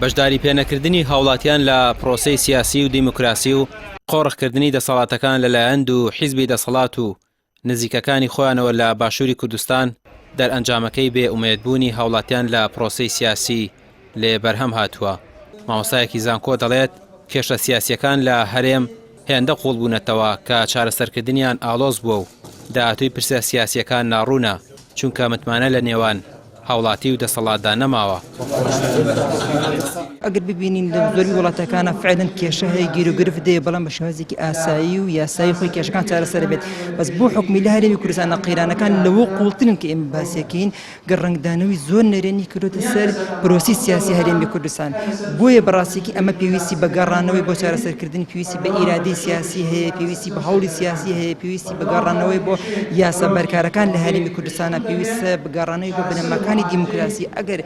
بەشداری پێنەکردنی هاوڵاتیان لە پرۆسەی سیاسی و دیموکراسی و قۆڕخکردنی دەسەڵاتەکان لەلایەن و حیزبی دەسەڵات و نزیکەکانی خۆیانەوە لە باشووری کوردستان دەرئەنجامەکەی بێ ئومێدبوونی هاوڵاتیان لە پرۆسەی سیاسی لێ بەرهەم هاتووە. مامۆستایەکی زانکۆ دەڵێت کێشە سیاسیەکان لە هەرێم هێندە قوڵ بوونەتەوە کە چارەسەرکردنیان ئاڵۆز بووە و داهاتووی پرسە سیاسیەکان ناڕوونە چونکە متمانە لە نێوان هاوڵاتی و دەسەڵاتدا نەماوە. ئەگەر ببینین لە زۆری وڵاتەکانە فعلەن کێشە هەیە گیر و گرفت دێ بەڵام بە شێوازێکی ئاسایی و یاسایی خۆی کێشەکان چارەسەر بێت. بەس بۆ حکمی لە هەرێمی کوردستان قیرانەکان لەوە قوڵترن کە ئێمە باسیەکەین گەڕەنگدانەوەی زۆر نەرێنی کردوتە سەر پرۆسی سیاسی هەرێمی کوردستان. بۆیە بەڕاستیەکی ئەمە پێویستی بە گەڕانەوەی بۆ چارەسەرکردن پێویستی بە ئیرادەی سیاسی هەیە، پێویستی بە هەوڵی سیاسی هەیە، پێویستی بە گەڕانەوەی بۆ یاسا بەرکارەکان لە هەرێمی کوردستانە، پێویستە بگەڕانەوەی بۆ بنەماکانی دیموکراسی. ئەگەر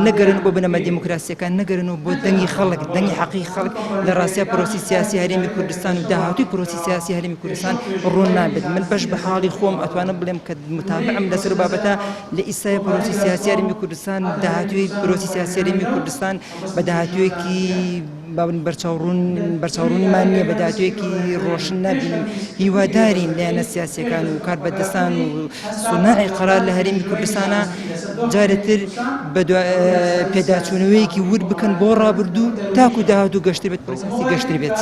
نەگەرن بۆ بنەمە دیموکراسیەکان نەگەرنەوە بۆ دەنگی خەڵک دەنگی حەقی خەڵک لە ڕاستیە پرۆسی سیاسی هەرێمی کوردستان و داهاتووی پرۆسی سیاسی هەرێمی کوردستان ڕوون نابێت. من بەش بە حاڵی خۆم ئەتوانم بڵێم کە متابعم لەسەر بابەتە لە ئیسای پرۆسی سیاسی هەرێمی کوردستان داهاتووی پرۆسی سیاسی هەرێمی کوردستان بە داهاتوویەکی بەرچاوڕوونیمان نییە، بە داهاتوویەکی ڕۆشن نبینیم. هیوادارین لایەنە سیاسیەکان و کاربەردەستان و سوناعی قەرار لە هەرێمی کوردستانە جارێتر بە پێداچوونەوەیەکی ور بکەن بۆ ڕابردوو تاکو داهاتوو گەشتر بێت، پرۆسی گەشتر بێت.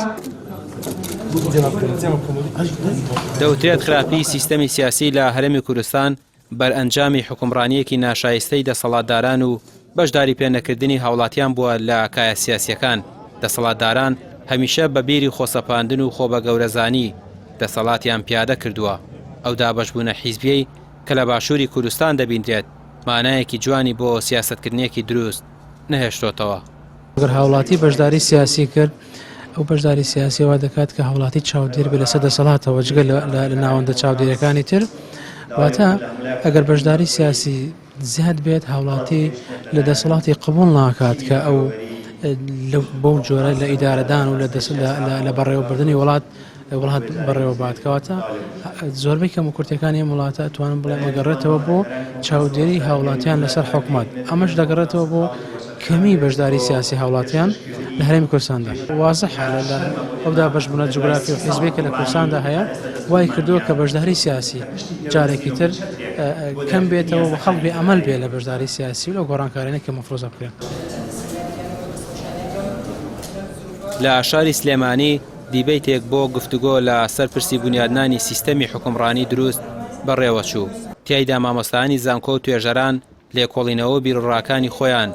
دەوترێت خراپی سیستەمی سیاسی لە هەرێمی کوردستان بەرئەنجامی حکومڕانیەکی ناشایستەی دەسەڵاتداران و بەشداری پێنەکردنی هاوڵاتیان بووە لە کایە سیاسیەکان. دەسەڵاتداران هەمیشە بە بیری خۆسەپاندن و خۆ بە گەورەزانی دەسەڵاتیان پیادە کردووە. ئەو دابەشبوونە حیزبیەی کە لە باشووری کوردستان دەبیندرێت مانایەکی جوانی بۆ سیاسەتکردنیەکی دروست نەهێشتۆتەوە. ئەگەر هاوڵاتی بەشداری سیاسی کرد، ئەو بەشداری سیاسی وا دەکات کە هاوڵاتی چاودێر بێت لەسەر دەسەڵاتەوە جگە لە ناوەندە چاودێرەکانی تر. واتە ئەگەر بەشداری سیاسی زیاد بێت هاوڵاتی لە دەسەڵاتی قبول ناکات کە ئەو بەو جۆرە لە ئیدارەدان و لە بەڕێوەبردننی وڵات بەڕێوە باتکەواتە زۆربەی کەم و کورتەکانی وڵاتە ئەتوانم بڵێم ئەگەڕێتەوە بۆ چاودێری هاوڵاتیان لەسەر حکومەت. ئەمەش دەگەڕێتەوە بۆ کەمی بەشداری سیاسی هاوڵاتیان لە هەرێمی کوردستاندا. وازەحە لە ئەودا بەشبوونە جوگرافی و حیزبێکە لە کوردستاندا هەیە وای کردووە کە بەشداری سیاسی جارێکی تر کەم بێتەوە و خەڵک بێ ئەمەل بێ لە بەشداری سیاسی و لە گۆڕانکارانێک کە مەفرۆزە بکرێت. لە شاری سلێمانی دیبەیتێک بۆ گفتوگۆ لە سەرپرسی بنیادنانی سیستەمی حکومڕانی دروست بەڕێوەچوو. تیایدا مامۆستایانی زانکۆ و توێژەران لێکۆڵینەوە بیرڕاکانی خۆیان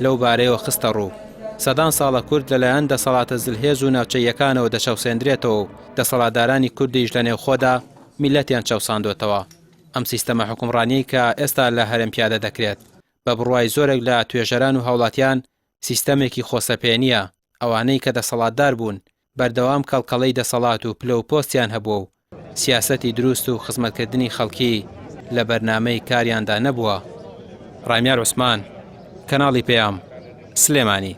لەو بارەیەوە خستە ڕوو. سەدان ساڵە کورد لەلایەن دەسەڵاتە زلهێز و ناوچەیەکانەوە دەچەوسێندرێتەوە و دەسەڵاتدارانی کوردیش لە نێوخۆدا میلەتیان چەوساندوێتەوە. ئەم سیستەمە حکومڕانی کە ئێستا لە هەرێم پیادە دەکرێت بە بڕوای زۆرێک لە توێژەران و هاوڵاتیان سیستەمێکی خۆسەپێنیە. ئەوانەی کە دەسەڵاتدار بوون بەردەوام کەڵکەڵەی دەسەڵات و پلە و پۆستیان هەبووە و سیاسەتی دروست و خزمەتکردنی خەڵکی لە بەرنامەی کاریاندا نەبووە. ڕامیار عوسمان، کەناڵی پێام، سلێمانی.